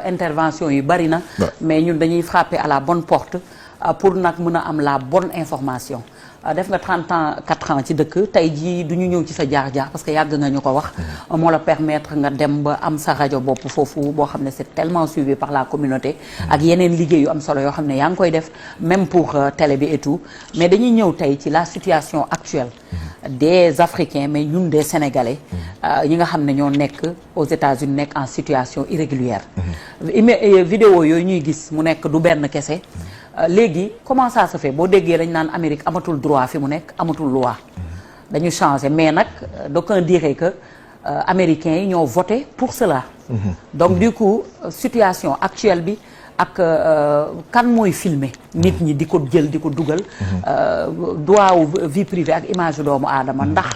intervention yi bari na mais ñun dañuy frapper à la bonne porte pour nag mën a am la bonne information def nga 30 ans 4 ans ci dëkk tey jii du ñu ñëw ci sa jaar-jaar parce que yàgg nga ñu ko wax moo la permettre nga dem ba am sa rajo bopp foofu boo xam ne c'est tellement suivi par la communauté ak yeneen liggéey yu am solo yoo xam ne yaa ngi koy def même pour télé bi et tout mais dañuy ñëw tey ci la situation actuelle des Africains mais ñun des Sénégalais ñi nga xam ne ñoo nekk aux États-Unis nekk en situation irrégulière vidéo yooyu ñuy gis mu nekk du benn kese léegi comment ça se fait boo déggee dañ naan Amérique amatul droit fi mu nekk amatul loi dañu changer mais nag d'aucuns diraient que américains yi ñoo voté pour cela donc du coup situation actuelle bi ak kan mooy filmer nit ñi di ko jël di ko dugal droit wu vie privée ak image doomu aadama ndax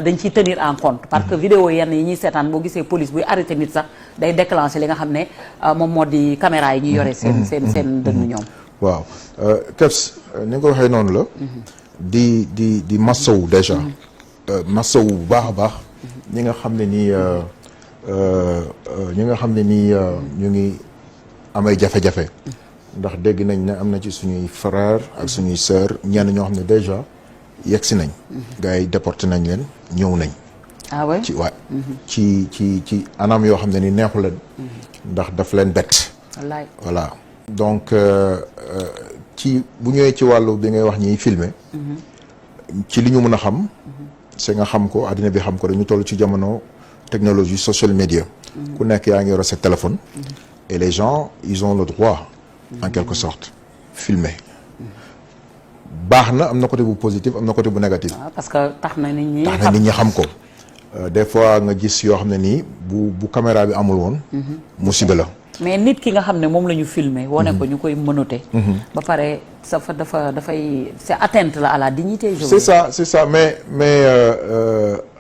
dañ ciy tenir en compte parce que vidéo yenn yi ñuy seetaan boo gisee police buy arrêté nit sax day déclencher li nga xam ne moom moo di caméra yi ñuy yore seen dënn ñoom waaw Kebs ni nga ko waxee noonu la di massawu déjà massawu bu baax a baax ñi nga xam ne nii ñu ngi amay jafe-jafe ndax dégg nañ ne am na ci suñuy frère ak suñuy sœur ñenn ñoo xam ne déjà yegg si nañ gars yi déporté nañ leen ñëw nañ ci anam yoo xam ne ni neexu leen ndax daf leen bett voilà donc ci bu ñëwee ci wàllu bi ngay wax ñiy filmer ci li ñu mën a xam c'est nga xam ko àddina bi xam ko dañu toll ci jamono technologie social media ku nekk yaa ngi yore sa téléphone et les gens ils ont le droit en quelque sorte filmer baax na am na côté bu positif am na côté bu négatif parce que tax na nit ñi xam ko des fois nga gis yoo xam ne nii bu caméra bi amul woon musiba la mais nit ki nga xam ne moom la ñu filmer wane ko ñu koy mënote ba pare dafay c'est atteinte la à la dignité c'est ça mais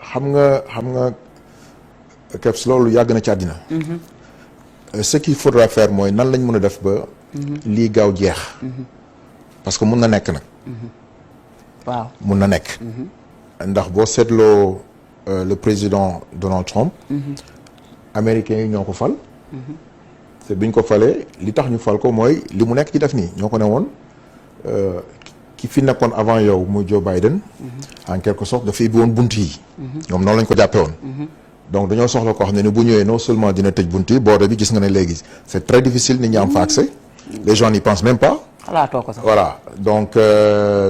xam nga Kebs loolu yàgg na ci àddina ce qu'il faudra faire mooy nan lañ mën a def ba lii gaaw jeex parce que mun na nekk nag waaw mun na nekk ndax boo seetloo le président Donald Trump américains yi ñoo ko fal te biñ ko falee li tax ñu fal ko mooy li mu nekk ci def nii ñoo ko ne woon ki fi nekkoon avant yow muy Joe Biden en quelque sorte dafay ubbi woon bunt yi ñoom noonu lañ ko jàppee woon donc dañoo soxla koo xam ne ni bu ñëwee non seulement dina tëj bunt yi border bi gis nga ne léegi c'est très difficile nit ñi am fa accès les gens n'y pensent même pas xalaatoo ko sax voilà donc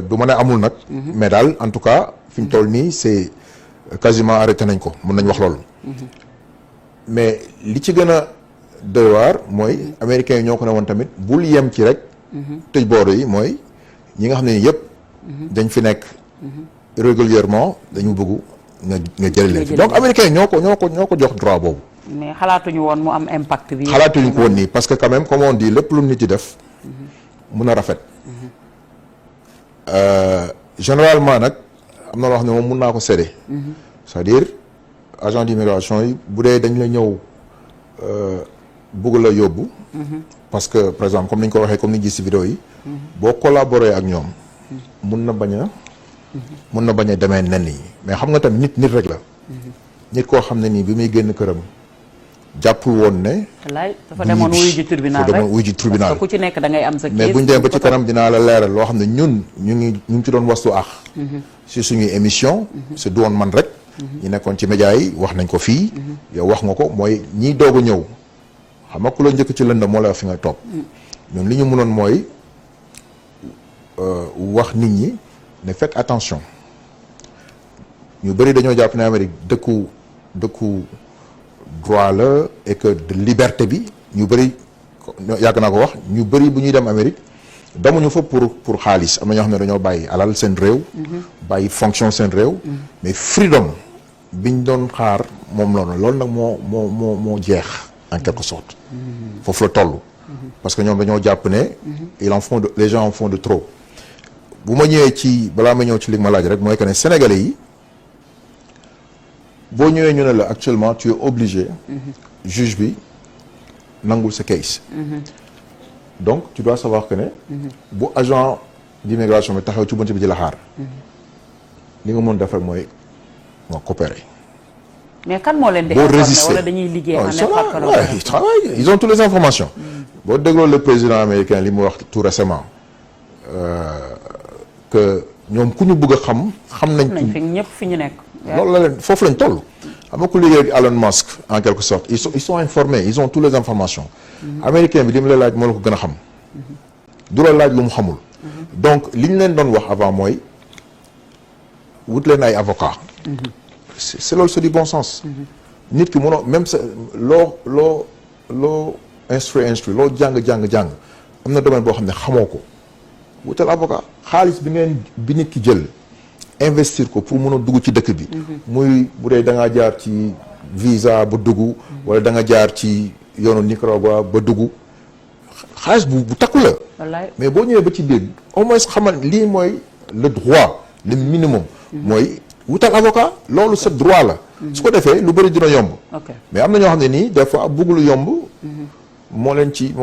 du ma ne amul nag mais daal en tout cas fi mu toll nii c'est quasiment arrêté nañ ko mën nañ wax loolu mais li ci gën a doy waar mooy américains yi ñoo ko ne woon tamit bul yem ci rek tëj border yi mooy ñi nga xam ne ni yëpp dañ fi nekk régulièrement dañu bëgg nga jël leen fi donc américains yi ñoo ko jox droit boobu mais xalaatuñu woon mu am impact bi xalaatuñu ko woon nii parce que quand même comme on dit lépp lu nit yi def mun a rafet généralement nag am na loo xam ne moom mun naa ko séddee c'est-à-dire agent d'immigration yi bu dee dañ la ñëw bëgg la yóbbu parce que par exemple comme ni ñu ko waxee comme ni ñu gis ci vidéo yi boo collaborer ak ñoom mun na bañ a demee nen yi mais xam nga tamit nit rek la nit koo xam ne nii bi muy génn këram jàppul woon ne dafa demoon wuyu ji tribunal rek wuyu ji tribunal ku ci nekk da ngay am sa mais buñ demee ba ci kanam dinaa la leeral loo xam ne ñu ngi ci doon wastu si suñuy émission c'est du woon man rek ñi nekkoon ci média yi wax nañ ko fii yow wax nga ko mooy ñiy doog a ñëw xam nga ku la njëkk ci lëndam moo la wax fi nga toog ñun li ñu mënoon mooy wax nit ñi ne faites attention ñu bëri dañoo jàpp ne Amérique dëkku droit la et que de liberté bi ñu bëri yàgg naa ko wax ñu bëri bu ñuy dem Amérique demuñu fa pour xaalis am na ñoo xam ne dañoo bàyyi alal seen réew bàyyi fonction seen réew mais freedom biñ doon xaar moom loolu nag moo jeex en quelque sorte foofu la toll parce que ñoom dañoo jàpp ne les gens en font de trop bu ma ñëwee ci balaa ma ñëw ci li ma laaj rek mooy que ne sénégalais yi boo ñëwee ñu ne la actuellement tu es obligé juge bi nangul sa case donc tu dois savoir que ne bu agent d'immigration bi taxaw ci bunt bi di la xaar li nga mën def rek mooy nga coopérer mais kan moo leen di boo informer résister wala dañuy liggéey en ils sont étroite là, collaboration. ils travaillent, ils ont toutes les informations. boo dégloo le président américain li mu wax tout récemment que ñoom ku ñu bëgg a xam nañ fi ñëpp fi ñu nekk. loolu la leen foofu lañ toll. xam nga ku liggéey ak Elon Musk en quelque sorte ils sont informés ils ont toutes les informations. américain bi li mu la laaj moo la ko gën a xam. du la laaj lu mu xamul. donc li ñu leen doon wax avant mooy wut leen ay avocats. c'est loolu c'est du bon sens. nit ki mënoo même sa loo instruit loo jàng am na domaine boo xam ne xamoo ko wutal avocat xaalis bi nit ki jël investir ko pour mën a dugg ci dëkk bi. muy bu dee da ngaa jaar ci visa ba dugg. wala da nga jaar ci yoonu Nicaragua ba dugg xaalis bu takku la. mais boo ñëwee ba ci biir au moins xamal lii mooy le droit le minimum. mooy wutal avocat loolu sa droit la. su ko defee lu bëri dina yomb. mais am na ñoo xam ne nii des fois bëgg lu yomb. moo leen ci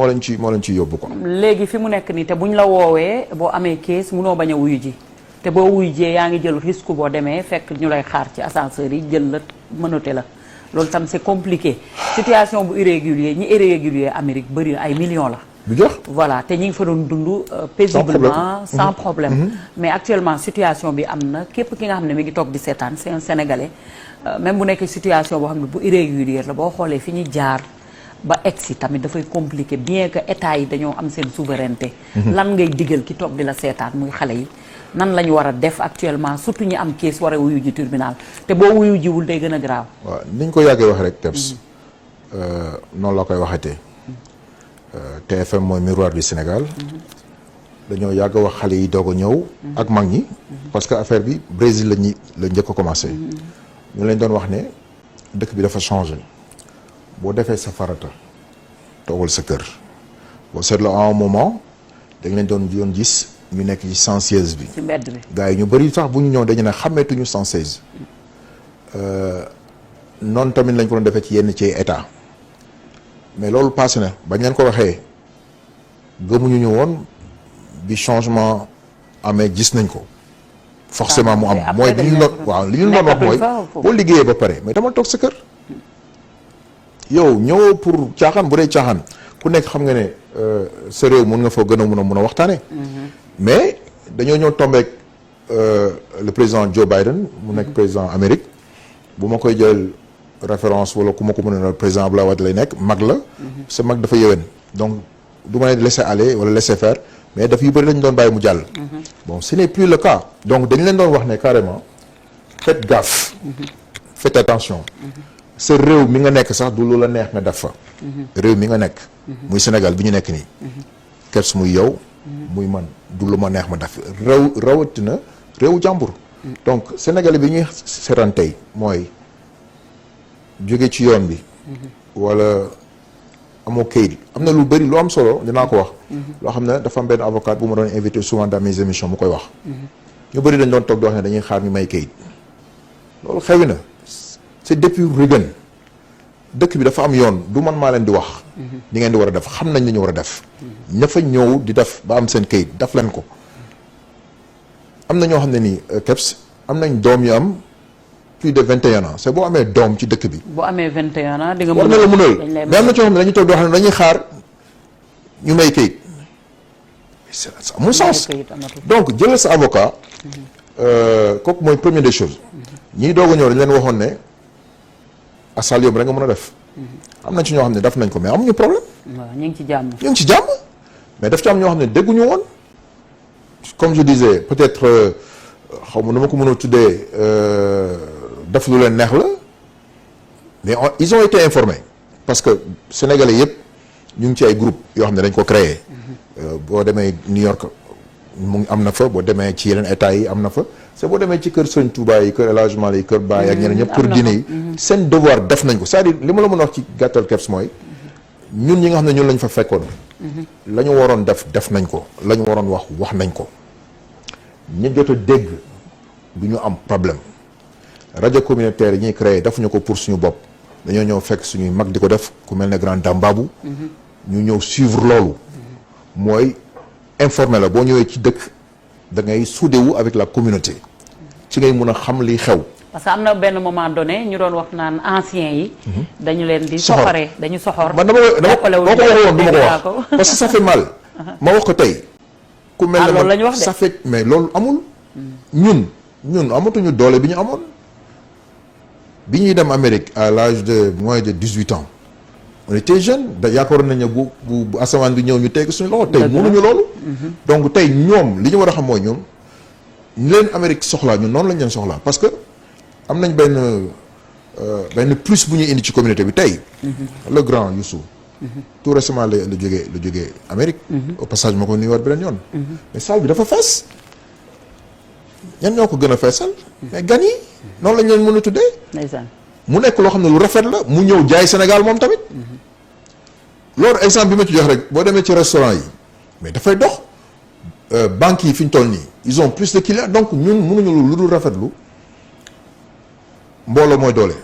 yóbbu ko. léegi fi mu nekk nii te buñ la woowee boo amee kees munoo bañ a wuyu ji te boo wuyu jee yaa ngi jël risque boo demee fekk ñu lay xaar ci ascenseur yi jël la mënate la loolu tam c'est compliqué situation bu irrégulier Amérique bëri ay millions la. du jox voilà te ñi ngi fa doon dund paisiblement sans problème. mais actuellement situation bi am na képp ki nga xam ne mi ngi toog di seetaan c'est un Sénégalais même bu nekkee situation boo xam ne bu irrégulière la boo xoolee fi ñuy jaar. ba egsi tamit dafay compliqué bien que état yi dañoo am seen souveraineté. lan ngay digal ki toog di la seetaan muy xale yi nan la ñu war a def actuellement surtout ñi am kees war a wuyu ji tribunal te boo wuyu jiwul day gën a graaw. waaw ni ñu ko yàggee wax rek Kebs noonu la koy waxatee TFM mooy miroir du Sénégal dañoo yàgg wax xale yi doog a ñëw ak mag ñi parce que affaire bi Brésil la njëkk a commencé ñu leen doon wax ne dëkk bi dafa changé. boo defee sa farata toogal sa kër boo seetloo à un moment dañ leen doon gis ñu nekk ci 116 bi. ci mbedd bi gars yi ñu bëri sax bu ñu ñëw dañu ne xàmmeetuñu 116. noonu tamit lañ ko doon defee ci yenn ci état mais loolu passé na bañ leen ko waxee gëmuñu ñu woon bi changement amee gis nañ ko. forcément mu am mooy li ñu doon waaw li ñu doon wax mooy boo liggéeyee ba pare mais dama toog sa kër. yow ñëwoo pour caaxaan bu dee caaxaan ku nekk xam nga ne sa réew mun nga fa gën a mun a waxtaane mais dañoo ñëw tombeek le président Joe Biden mu nekk président Amérique bu ma koy jël référence wala ku ma ko mën a président Abdoulaye Wade lay nekk mag la sa mag dafa yéwén donc du ma ne laisser aller wala laisser faire mais daf yu bëri lañu doon bàyyi mu jàll bon ce n'est plus le cas donc dañu leen doon wax ne carrément faites gaffe faites attention sa réew mi nga nekk sax du lu la neex nga def fa réew mi nga nekk muy Sénégal bi ñu nekk nii Kebs muy yow muy man du lu ma neex ma def rawatina réewu jàmbur donc Sénégalais bi ñuy seetaan tey mooy jóge ci yoon bi wala amoo kayit am na lu bëri lu am solo dinaa ko wax loo xam ne dafa am benn avocat bu ma doon invité souvent dans mes émissions mu koy wax ñu bëri dañ doon toog di wax ne dañuy xaar ñu may kayit loolu xewi na c'est depuis Reagan dëkk bi dafa am yoon du man maa leen di wax ni ngeen di war a def xam nañ li ñu war a def ña fa ñëw di def ba am seen kayit daf leen ko am na ñoo xam ne nii Kebs am nañ doom yu am plus de 21 ans c'est boo amee doom ci dëkk bi. boo amee 21 ans di nga war na la mënal mais am na ci yoo xam ne dañuy toog di wax ne dañuy xaar ñu may kayit ça amul sens donc jëlal sa avocat kooku mooy première des choses ñii doog a ñëw dañ leen waxoon ne asal yóbbu rek nga mën a def am na ci ñoo xam ne def nañ ko mais amuñu problème. waaw ñu ngi ci jàmm. ñu ngi ci jàmm mais daf ci am ñoo xam ne dégguñu woon comme je disais peut-être xaw ma nu ma ko mën a tuddee def lu leen neex la mais ils ont été informés parce que sénégalais yëpp ñu ngi ci ay groupe yoo xam ne dañ ko créé boo demee New York mu am na fa boo demee ci yeneen états yi am na fa c'est boo demee ci kër Sëñ Touba yi kër El Hadj Malick yi kër Baye ak ñeneen ñëpp kër diine yi seen devoir def nañ ko c'est-à-dire li ma la mën a wax ci gàttal Kebs mooy ñun ñi nga xam ne ñun lañ fa fekkoon la ñu waroon def nañ ko la ñu waroon wax nañ ko ñi jot a dégg du ñu am problème rajo communautaire yi ñuy créé defuñu ko pour suñu bopp dañoo ñëw fekk suñuy mag di ko def ku mel ne Grand Dame Babou ñu ñëw suivre loolu mooy informé la boo ñëwee ci dëkk da ngay soudé wu avec la communauté ci ngay mun a xam liy xew parce que am na benn moment donné ñu doon wax naan anciens yi. dañu leen di Soxor. soxoree dañu soxor. man dama jàppalewuñu boo ko waxoon du ma ko dégg wax ko. parce que ça fait mal. ma wax ko tey. ku mel ne loolu la ñu wax de. ça fait mais loolu amul. ñun amatuñu doole bi ñu amoon. bi ñuy dem Amérique à l'âge de moins de 18 ans. on était jeune da yaakaaroon nañu ne bu asamaan bi ñëw ñu teg suñu loxo tey mënuñu loolu. donc tey ñoom li ñu war a xam mooy ñoom. ñu leen Amérique soxlaa ñun noonu lañ leen soxlaa parce que am nañ benn plus bu ñuy indi ci communauté bi tey. le grand Youssou. tout récemment la jógee Amérique. au passage ma ko nuyuwaat beneen yoon. mais salle bi dafa fees. ñan ñoo ko gën a feesal. mais gan yi noonu lañ leen mën a tuddee. ndeysaan. mu nekk loo xam ne lu rafet la mu ñëw jaay Sénégal moom tamit. loolu exemple bi ma ci jox rek boo demee ci restaurant yi mais dafay dox. banques yi fi ñu toll nii ils ont plus de clients donc ñun mënuñu lu dul rafetlu mbooloo mooy doole.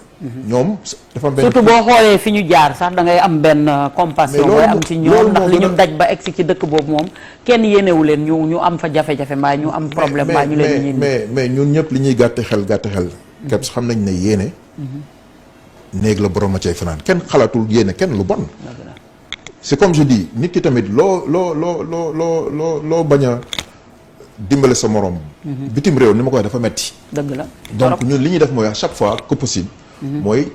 ñoom dafa am benn. surtout boo xoolee fi ñu jaar sax da ngay am benn compassion. booy am ci ñoom ndax li ñu daj ba egsi ci dëkk boobu moom kenn yéenewu leen ñu am fa jafe-jafe mbaa ñu am problème mbaa ñu leen ñu mais ñun ñëpp li ñuy gàtt xel. képp xam nañ ne yéene. néeg la borom a cay fanaan kenn xalaatul yéene kenn lu bon. c'est comme je dis nit ki tamit loo bañ a dimbale sa morom. bitim réew ni ma ko wax dafa metti. dëgg la donc ñun li ñuy def mooy à chaque fois que possible. mooy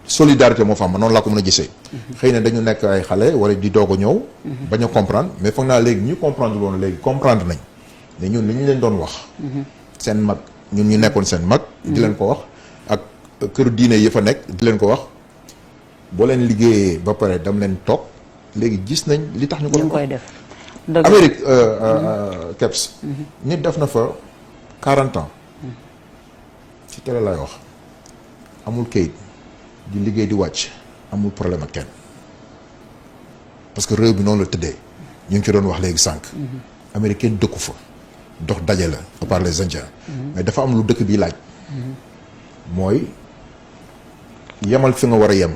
solidarité moo fa am noonu laa ko mën a gisee. xëy na dañu nekk ay xale wala di doog a ñëw. bañ a comprendre mais foog naa léegi ñu comprendre woon léegi comprendre nañ ne ñun li ñu leen doon wax. seen mag ñun ñu nekkoon seen mag. di leen ko wax ak kër diine yi fa nekk di leen ko wax boo leen liggéeyee ba pare dam leen toog. léegi gis nañ li tax ñu koy def. Amérique Kebs. nit def na fa 40 ans. ci télé lay wax amul kayit di liggéey di wàcc amul problème ak kenn parce que réew bi noonu la tëddee ñu ngi ci doon wax léegi sànq. Amérique kenn dëkku fa dox daje la à part les Indiens. mais dafa am lu dëkk bi laaj. mooy yemal fi nga war a yem.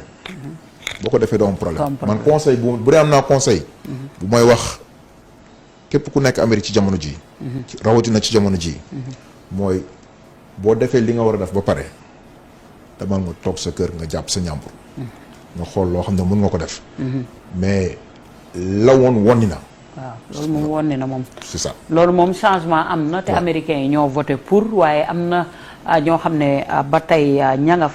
boo ko defee doo am problème man conseil bu dee am naa conseil. bu may wax képp ku nekk Amérique ci jamono ji rawatina ci jamono ji mooy boo defee li nga war a def ba pare demal nga toog sa kër nga jàpp sa ñàmbur. nga xool loo xam ne mën nga ko def. mais la woon wonni na. waaw loolu moom wonni na moom. c'est ça loolu moom changement am na te américains yi ñoo voté pour waaye am na ñoo xam ne ba tey ña nga fa.